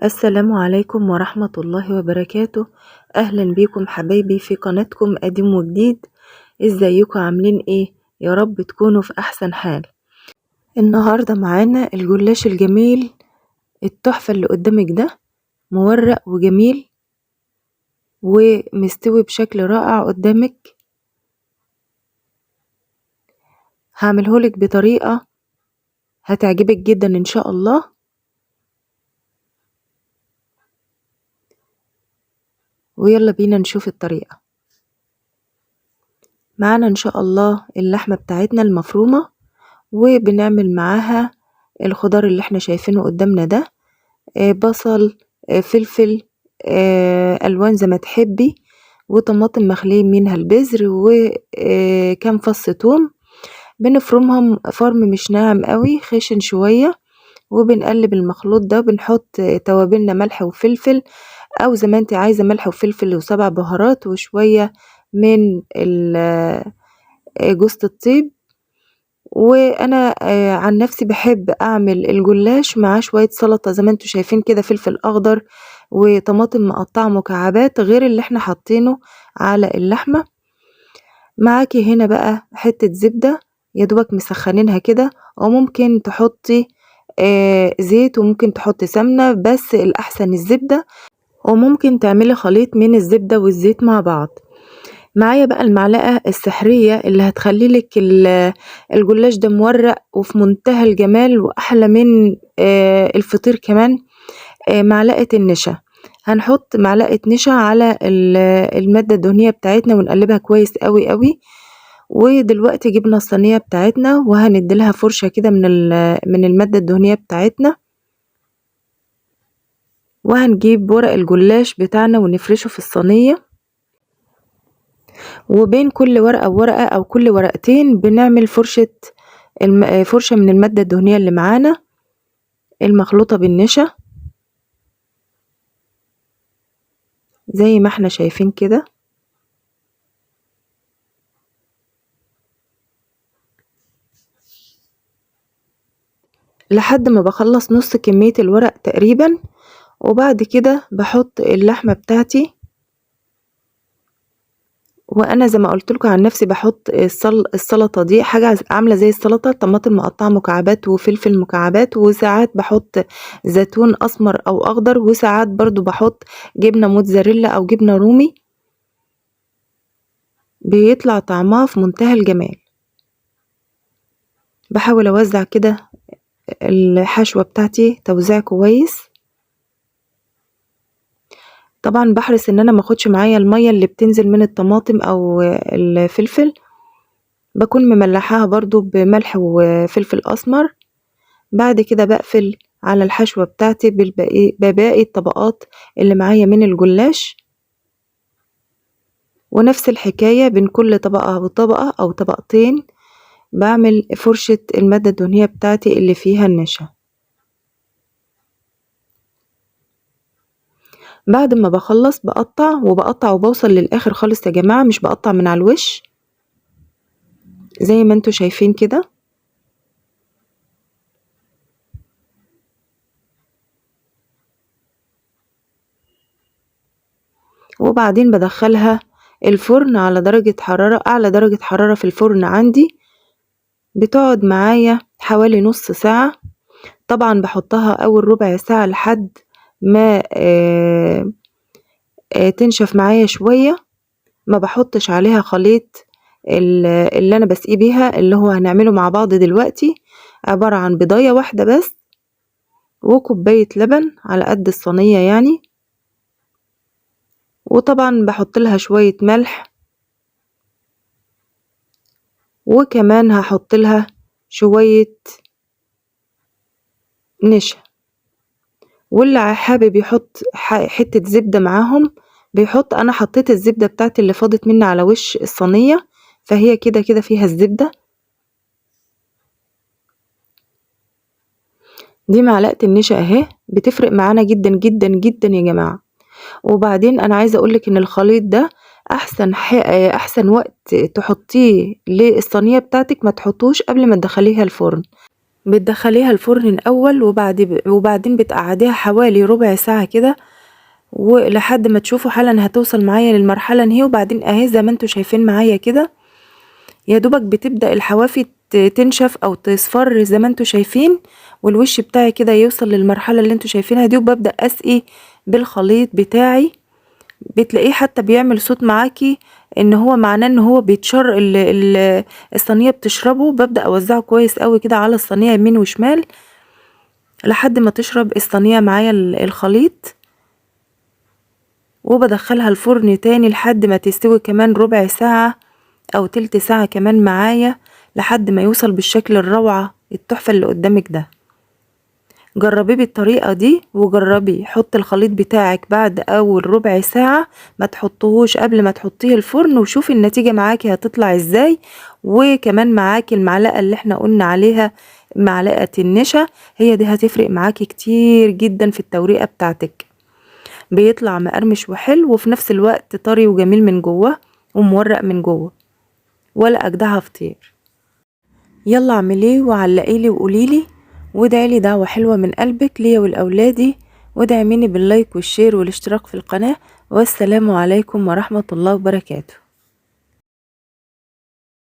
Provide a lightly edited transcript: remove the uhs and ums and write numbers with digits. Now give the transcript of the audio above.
السلام عليكم ورحمة الله وبركاته. أهلا بيكم حبايبي في قناتكم قديم وجديد. ازيكم عاملين ايه؟ يا رب تكونوا في أحسن حال. النهاردة معانا الجلاش الجميل التحفة اللي قدامك ده، مورق وجميل ومستوي بشكل رائع قدامك. هعملهولك بطريقة هتعجبك جدا إن شاء الله. ويلا بينا نشوف الطريقة. معانا إن شاء الله اللحمة بتاعتنا المفرومة، وبنعمل معاها الخضار اللي احنا شايفينه قدامنا ده، بصل، فلفل ألوان زي ما تحبي، وطماطم مخليه منها البذر، وكام فص توم. بنفرمهم فرم مش ناعم قوي، خشن شوية، وبنقلب المخلوط ده. بنحط توابلنا ملح وفلفل، او زي ما انت عايزة، ملح وفلفل وسبع بهارات وشوية من جوزة الطيب. وانا عن نفسي بحب اعمل الجلاش مع شوية سلطة زي ما انتوا شايفين كده، فلفل اخضر وطماطم مقطعة مكعبات غير اللي احنا حاطينه على اللحمة. معاكي هنا بقى حتة زبدة يا دوبك مسخنينها كده، او ممكن تحطي زيت، وممكن تحطي سمنة، بس الاحسن الزبدة، وممكن تعملي خليط من الزبدة والزيت مع بعض. معايا بقى المعلقة السحرية اللي هتخليلك الجلاش ده مورق وفي منتهى الجمال وأحلى من الفطير كمان. معلقة النشا. هنحط معلقة نشا على المادة الدهنية بتاعتنا ونقلبها كويس قوي قوي. ودلوقتي جبنا الصينية بتاعتنا وهنديلها فرشة كده من المادة الدهنية بتاعتنا، وهنجيب ورق الجلاش بتاعنا ونفرشه في الصينية، وبين كل ورقة وورقة أو كل ورقتين بنعمل فرشة من المادة الدهنية اللي معانا المخلوطة بالنشا زي ما احنا شايفين كده. لحد ما بخلص نص كمية الورق تقريبا، وبعد كده بحط اللحمة بتاعتي. وانا زي ما قلت لكم عن نفسي بحط السلطة دي حاجة عاملة زي السلطة، طماطم مقطعة مكعبات وفلفل مكعبات، وساعات بحط زيتون اسمر او اخضر، وساعات برضو بحط جبنة موتزاريلا او جبنة رومي، بيطلع طعمها في منتهى الجمال. بحاول اوزع كده الحشوة بتاعتي توزيع كويس. طبعا بحرص ان انا ماخدش معايا المية اللي بتنزل من الطماطم او الفلفل، بكون مملحاها برضو بملح وفلفل اسمر. بعد كده بقفل على الحشوة بتاعتي بباقي الطبقات اللي معايا من الجلاش، ونفس الحكاية بين كل طبقة وطبقة او طبقتين بعمل فرشة المادة الدهنية بتاعتي اللي فيها النشا. بعد ما بخلص بقطع وبوصل للاخر خالص يا جماعة، مش بقطع من على الوش زي ما انتوا شايفين كده. وبعدين بدخلها الفرن على درجة حرارة، اعلى درجة حرارة في الفرن عندي، بتقعد معايا حوالي نص ساعة. طبعا بحطها اول ربع ساعة لحد ما تنشف معايا شوية. ما بحطش عليها خليط اللي انا بسقيه بيها، اللي هو هنعمله مع بعض دلوقتي، عبارة عن بيضاية واحدة بس وكوباية لبن على قد الصينية يعني. وطبعا بحط لها شوية ملح، وكمان هحط لها شوية نشا. واللي حابب يحط حتة زبدة معاهم بيحط. انا حطيت الزبدة بتاعتي اللي فاضت مني على وش الصينية، فهي كده كده فيها الزبدة. دي معلقة النشا اهي، بتفرق معانا جدا جدا جدا يا جماعة. وبعدين انا عايزة اقولك ان الخليط ده احسن وقت تحطيه للصينية بتاعتك ما تحطوش قبل ما تدخليها الفرن. بتدخليها الفرن الأول وبعدين بتقعديها حوالي ربع ساعة كده، ولحد ما تشوفوا حالا هتوصل معايا للمرحلة اهي. وبعدين اهي زي ما انتوا شايفين معايا كده، يا دوبك بتبدأ الحوافي تنشف او تصفر زي ما انتوا شايفين، والوش بتاعي كده يوصل للمرحلة اللي انتوا شايفينها دي، وببدأ اسقي بالخليط بتاعي. بتلاقيه حتى بيعمل صوت معاكي ان هو معناه ان هو بيتشر الصينية بتشربه. ببدأ اوزعه كويس قوي كده على الصينية يمين وشمال لحد ما تشرب الصينية معايا الخليط، وبدخلها الفرن تاني لحد ما تستوي كمان ربع ساعة او تلت ساعة كمان معايا، لحد ما يوصل بالشكل الروعة التحفة اللي قدامك ده. جربيه بالطريقة دي، وجربي حط الخليط بتاعك بعد اول ربع ساعة، ما تحطوهوش قبل ما تحطيه الفرن، وشوفي النتيجة معاكي هتطلع ازاي. وكمان معاكي المعلقة اللي احنا قلنا عليها، معلقة النشا، هي دي هتفرق معاكي كتير جدا في التوريقة بتاعتك. بيطلع مقرمش وحلو، وفي نفس الوقت طري وجميل من جوه ومورق من جوه، ولا اجدعها فطير. يلا اعمليه وعلقيلي وقوليلي، وادعيلي دعوة حلوة من قلبك ليا ولأولادي، وادعميني باللايك والشير والاشتراك في القناة. والسلام عليكم ورحمة الله وبركاته.